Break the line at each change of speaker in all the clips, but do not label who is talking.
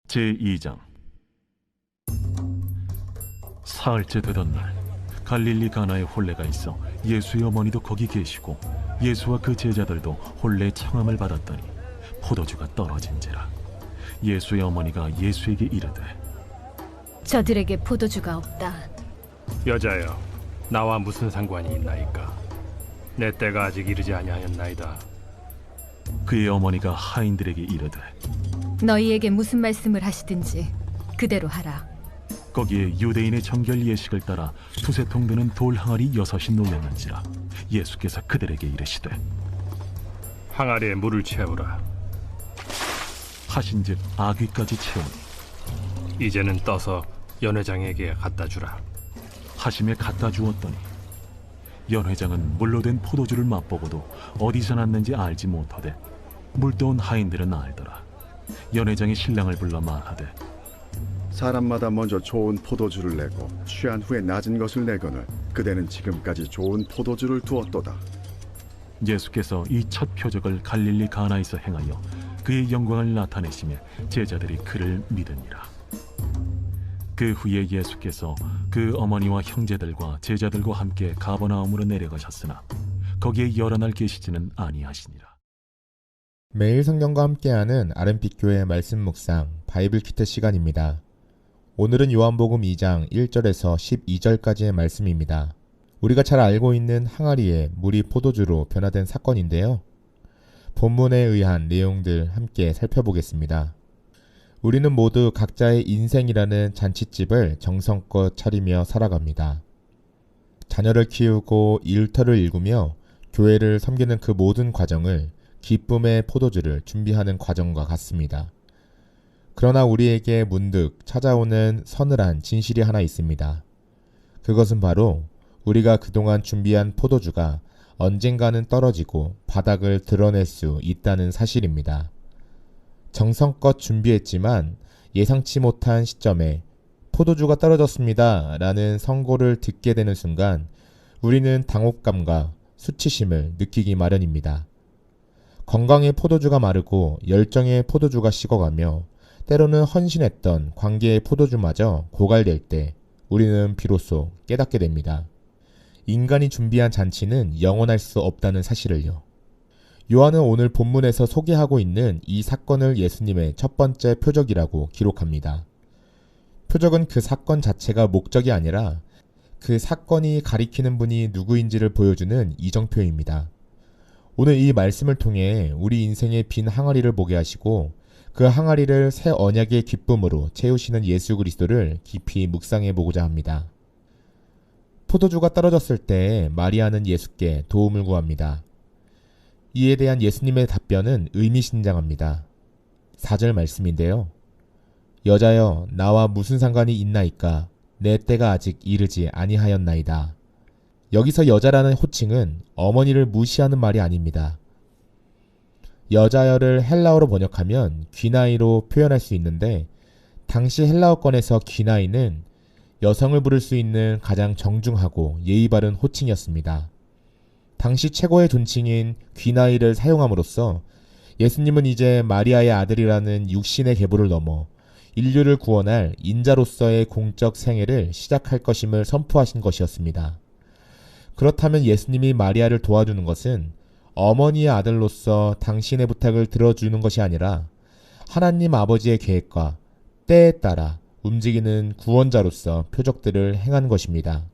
제2장. 사흘째 되던 날 갈릴리 가나에 혼례가 있어 예수의 어머니도 거기 계시고 예수와 그 제자들도 혼례 청함을 받았더니 포도주가 떨어진지라. 예수의 어머니가 예수에게 이르되
저들에게 포도주가 없다.
여자여, 나와 무슨 상관이 있나이까? 내 때가 아직 이르지 아니하였나이다.
그의 어머니가 하인들에게 이르되
너희에게 무슨 말씀을 하시든지 그대로 하라.
거기에 유대인의 정결 예식을 따라 두세 통 드는 돌 항아리 6이 놓였는지라. 예수께서 그들에게 이르시되
항아리에 물을 채우라.
하신즉 아귀까지 채우니
이제는 떠서 연회장에게 갖다 주라.
하심에 갖다 주었더니 연회장은 물로 된 포도주를 맛보고도 어디서 났는지 알지 못하되 물떠온 하인들은 알더라. 연회장이 신랑을 불러 말하되
사람마다 먼저 좋은 포도주를 내고 취한 후에 낮은 것을 내거늘 그대는 지금까지 좋은 포도주를 두었도다.
예수께서 이 첫 표적을 갈릴리 가나에서 행하여 그의 영광을 나타내시며 제자들이 그를 믿으니라. 그 후에 예수께서 그 어머니와 형제들과 제자들과 함께 가버나움으로 내려가셨으나 거기에 여러 날 계시지는 아니하시니라.
매일 성경과 함께하는 아름빛 교회 말씀 묵상 바이블 키트 시간입니다. 오늘은 요한복음 2장 1절에서 12절까지의 말씀입니다. 우리가 잘 알고 있는 항아리에 물이 포도주로 변화된 사건인데요. 본문에 의한 내용들 함께 살펴보겠습니다. 우리는 모두 각자의 인생이라는 잔칫집을 정성껏 차리며 살아갑니다. 자녀를 키우고 일터를 일구며 교회를 섬기는 그 모든 과정을 기쁨의 포도주를 준비하는 과정과 같습니다. 그러나 우리에게 문득 찾아오는 서늘한 진실이 하나 있습니다. 그것은 바로 우리가 그동안 준비한 포도주가 언젠가는 떨어지고 바닥을 드러낼 수 있다는 사실입니다. 정성껏 준비했지만 예상치 못한 시점에 포도주가 떨어졌습니다 라는 선고를 듣게 되는 순간 우리는 당혹감과 수치심을 느끼기 마련입니다. 건강의 포도주가 마르고 열정의 포도주가 식어가며 때로는 헌신했던 관계의 포도주마저 고갈될 때 우리는 비로소 깨닫게 됩니다. 인간이 준비한 잔치는 영원할 수 없다는 사실을요. 요한은 오늘 본문에서 소개하고 있는 이 사건을 예수님의 첫 번째 표적이라고 기록합니다. 표적은 그 사건 자체가 목적이 아니라 그 사건이 가리키는 분이 누구인지를 보여주는 이정표입니다. 오늘 이 말씀을 통해 우리 인생의 빈 항아리를 보게 하시고 그 항아리를 새 언약의 기쁨으로 채우시는 예수 그리스도를 깊이 묵상해 보고자 합니다. 포도주가 떨어졌을 때 마리아는 예수께 도움을 구합니다. 이에 대한 예수님의 답변은 의미심장합니다. 4절 말씀인데요. 여자여, 나와 무슨 상관이 있나이까? 내 때가 아직 이르지 아니하였나이다. 여기서 여자라는 호칭은 어머니를 무시하는 말이 아닙니다. 여자여를 헬라어로 번역하면 귀나이로 표현할 수 있는데 당시 헬라어권에서 귀나이는 여성을 부를 수 있는 가장 정중하고 예의 바른 호칭이었습니다. 당시 최고의 존칭인 귀나이를 사용함으로써 예수님은 이제 마리아의 아들이라는 육신의 계보를 넘어 인류를 구원할 인자로서의 공적 생애를 시작할 것임을 선포하신 것이었습니다. 그렇다면 예수님이 마리아를 도와주는 것은 어머니의 아들로서 당신의 부탁을 들어주는 것이 아니라 하나님 아버지의 계획과 때에 따라 움직이는 구원자로서 표적들을 행한 것입니다.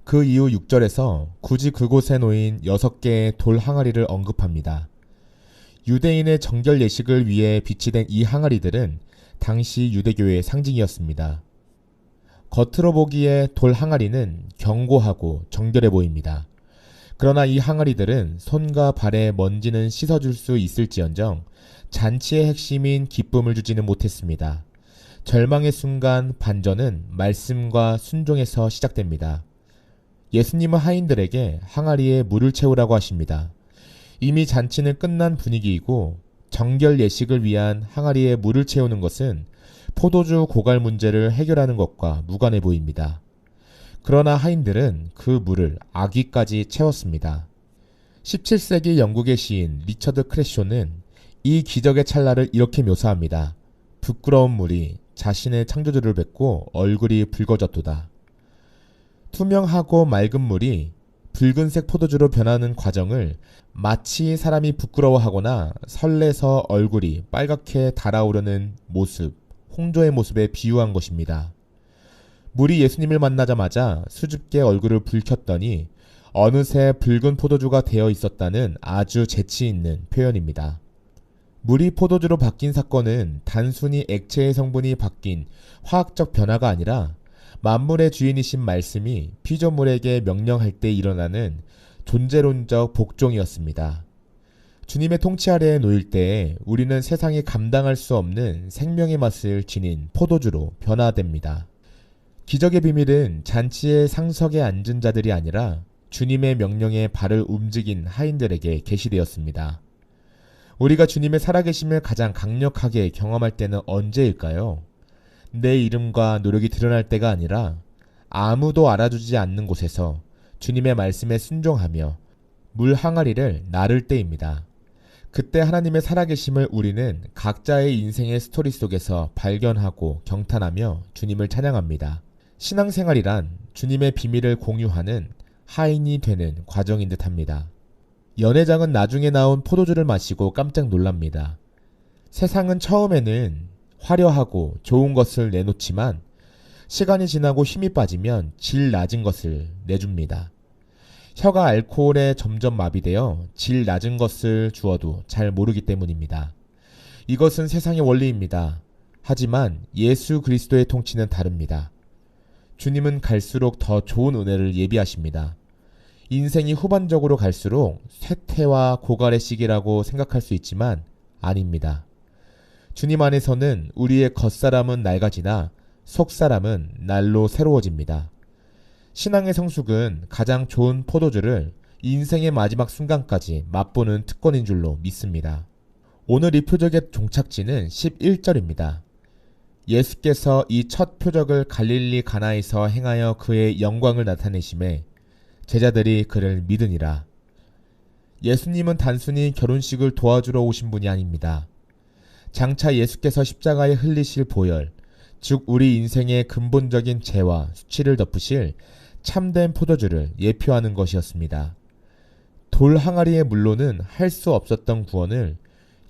그 이후 6절에서 굳이 그곳에 놓인 6개의 돌 항아리를 언급합니다. 유대인의 정결 예식을 위해 비치된 이 항아리들은 당시 유대교의 상징이었습니다. 겉으로 보기에 돌 항아리는 견고하고 정결해 보입니다. 그러나 이 항아리들은 손과 발에 먼지는 씻어줄 수 있을지언정 잔치의 핵심인 기쁨을 주지는 못했습니다. 절망의 순간 반전은 말씀과 순종에서 시작됩니다. 예수님은 하인들에게 항아리에 물을 채우라고 하십니다. 이미 잔치는 끝난 분위기이고 정결 예식을 위한 항아리에 물을 채우는 것은 포도주 고갈 문제를 해결하는 것과 무관해 보입니다. 그러나 하인들은 그 물을 아귀까지 채웠습니다. 17세기 영국의 시인 리처드 크래쇼는 이 기적의 찰나를 이렇게 묘사합니다. 부끄러운 물이 자신의 창조주를 뵙고 얼굴이 붉어졌도다. 투명하고 맑은 물이 붉은색 포도주로 변하는 과정을 마치 사람이 부끄러워하거나 설레서 얼굴이 빨갛게 달아오르는 모습, 홍조의 모습에 비유한 것입니다. 물이 예수님을 만나자마자 수줍게 얼굴을 붉혔더니 어느새 붉은 포도주가 되어 있었다는 아주 재치 있는 표현입니다. 물이 포도주로 바뀐 사건은 단순히 액체의 성분이 바뀐 화학적 변화가 아니라 만물의 주인이신 말씀이 피조물에게 명령할 때 일어나는 존재론적 복종이었습니다. 주님의 통치 아래에 놓일 때에 우리는 세상이 감당할 수 없는 생명의 맛을 지닌 포도주로 변화됩니다. 기적의 비밀은 잔치의 상석에 앉은 자들이 아니라 주님의 명령에 발을 움직인 하인들에게 계시되었습니다. 우리가 주님의 살아계심을 가장 강력하게 경험할 때는 언제일까요? 내 이름과 노력이 드러날 때가 아니라 아무도 알아주지 않는 곳에서 주님의 말씀에 순종하며 물 항아리를 나를 때입니다. 그때 하나님의 살아계심을 우리는 각자의 인생의 스토리 속에서 발견하고 경탄하며 주님을 찬양합니다. 신앙생활이란 주님의 비밀을 공유하는 하인이 되는 과정인 듯 합니다. 연회장은 나중에 나온 포도주를 마시고 깜짝 놀랍니다. 세상은 처음에는 화려하고 좋은 것을 내놓지만 시간이 지나고 힘이 빠지면 질 낮은 것을 내줍니다. 혀가 알코올에 점점 마비되어 질 낮은 것을 주어도 잘 모르기 때문입니다. 이것은 세상의 원리입니다. 하지만 예수 그리스도의 통치는 다릅니다. 주님은 갈수록 더 좋은 은혜를 예비하십니다. 인생이 후반적으로 갈수록 쇠퇴와 고갈의 시기라고 생각할 수 있지만 아닙니다. 주님 안에서는 우리의 겉사람은 낡아지나 속사람은 날로 새로워집니다. 신앙의 성숙은 가장 좋은 포도주를 인생의 마지막 순간까지 맛보는 특권인 줄로 믿습니다. 오늘 이 표적의 종착지는 11절입니다. 예수께서 이 첫 표적을 갈릴리 가나에서 행하여 그의 영광을 나타내심에 제자들이 그를 믿으니라. 예수님은 단순히 결혼식을 도와주러 오신 분이 아닙니다. 장차 예수께서 십자가에 흘리실 보혈, 즉 우리 인생의 근본적인 죄와 수치를 덮으실 참된 포도주를 예표하는 것이었습니다. 돌 항아리의 물로는 할 수 없었던 구원을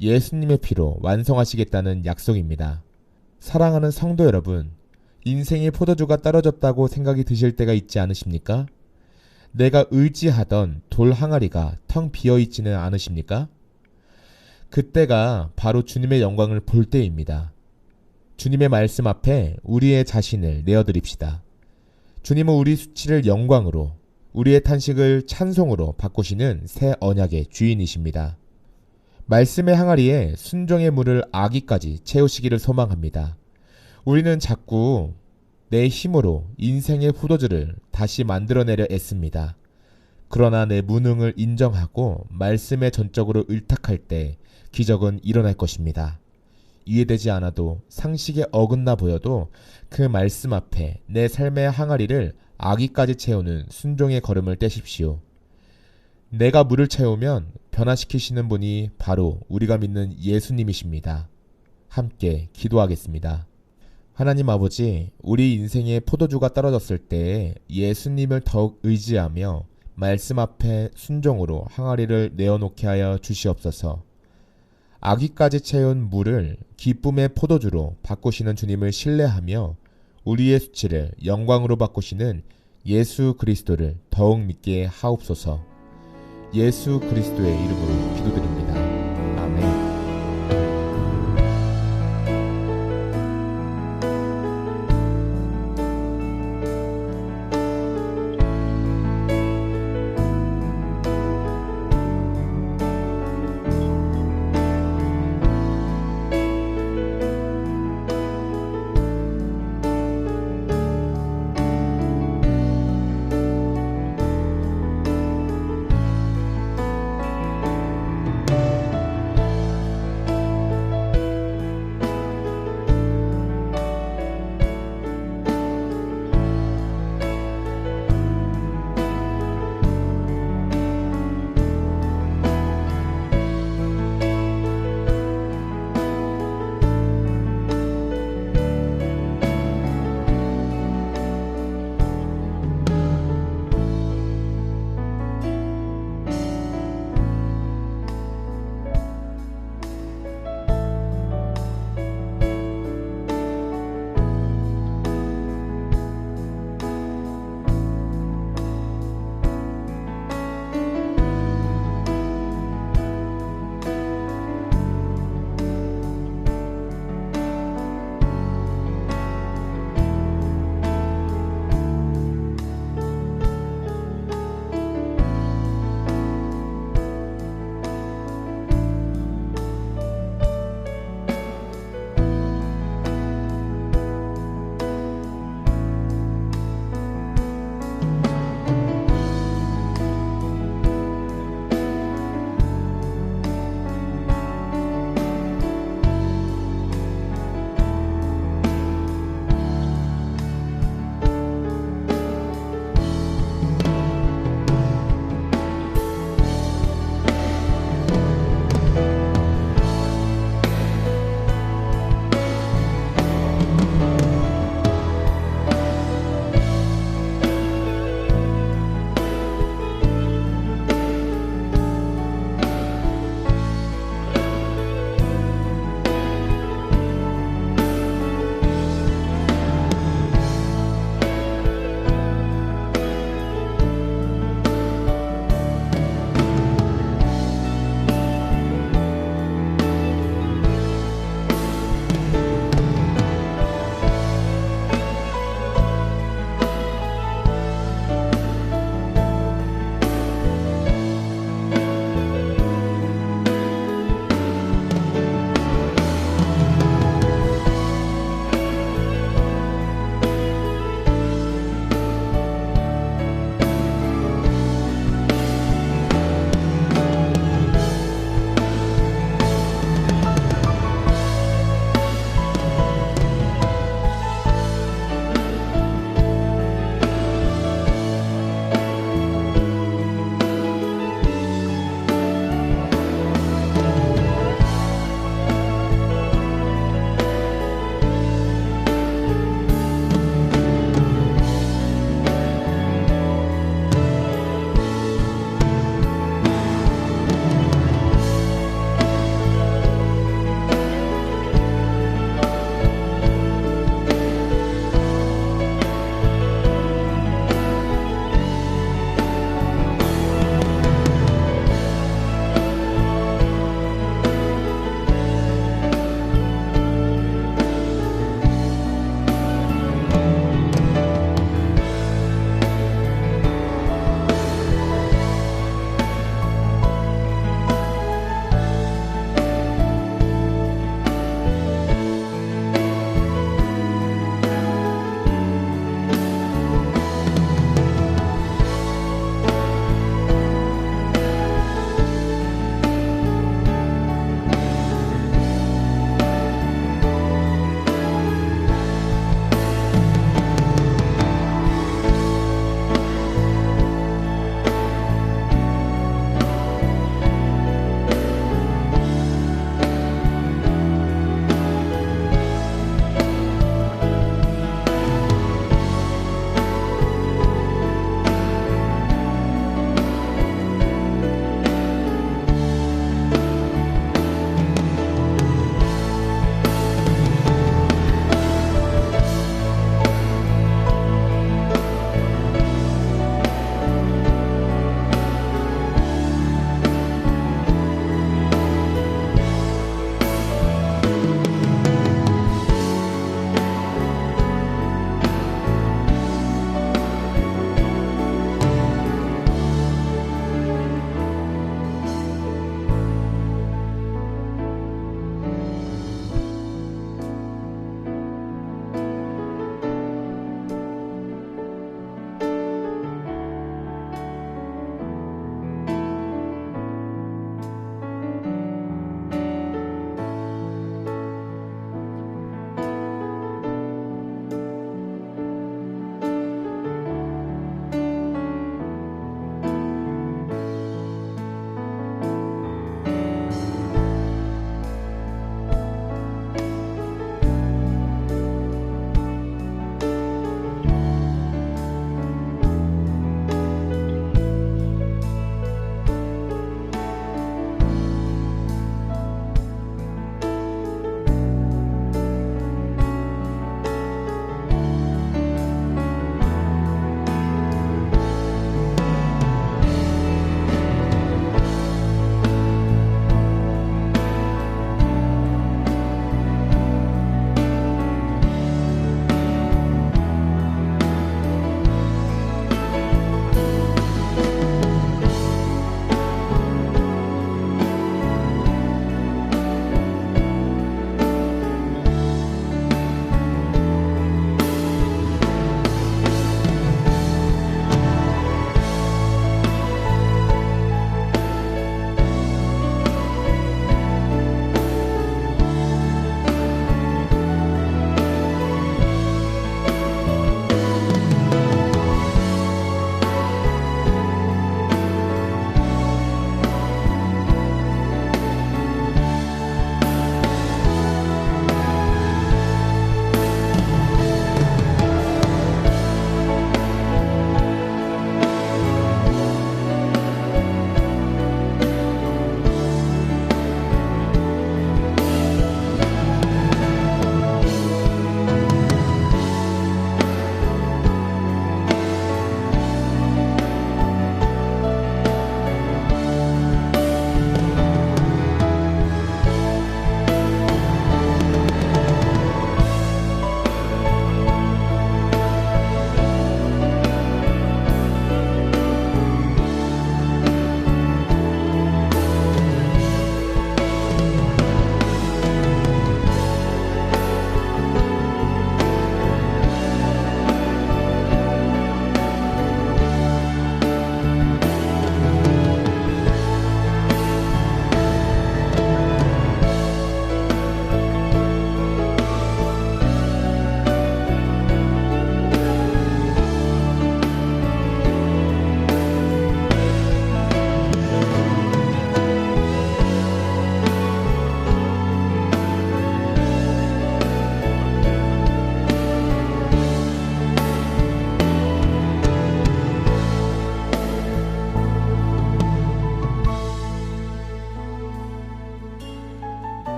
예수님의 피로 완성하시겠다는 약속입니다. 사랑하는 성도 여러분, 인생의 포도주가 떨어졌다고 생각이 드실 때가 있지 않으십니까? 내가 의지하던 돌 항아리가 텅 비어있지는 않으십니까? 그때가 바로 주님의 영광을 볼 때입니다. 주님의 말씀 앞에 우리의 자신을 내어드립시다. 주님은 우리 수치를 영광으로, 우리의 탄식을 찬송으로 바꾸시는 새 언약의 주인이십니다. 말씀의 항아리에 순종의 물을 아기까지 채우시기를 소망합니다. 우리는 자꾸 내 힘으로 인생의 포도주를 다시 만들어내려 애씁니다. 그러나 내 무능을 인정하고 말씀에 전적으로 의탁할 때 기적은 일어날 것입니다. 이해되지 않아도 상식에 어긋나 보여도 그 말씀 앞에 내 삶의 항아리를 아기까지 채우는 순종의 걸음을 떼십시오. 내가 물을 채우면 변화시키시는 분이 바로 우리가 믿는 예수님이십니다. 함께 기도하겠습니다. 하나님 아버지, 우리 인생의 포도주가 떨어졌을 때 예수님을 더욱 의지하며 말씀 앞에 순종으로 항아리를 내어놓게 하여 주시옵소서. 아기까지 채운 물을 기쁨의 포도주로 바꾸시는 주님을 신뢰하며 우리의 수치를 영광으로 바꾸시는 예수 그리스도를 더욱 믿게 하옵소서. 예수 그리스도의 이름으로 기도드립니다.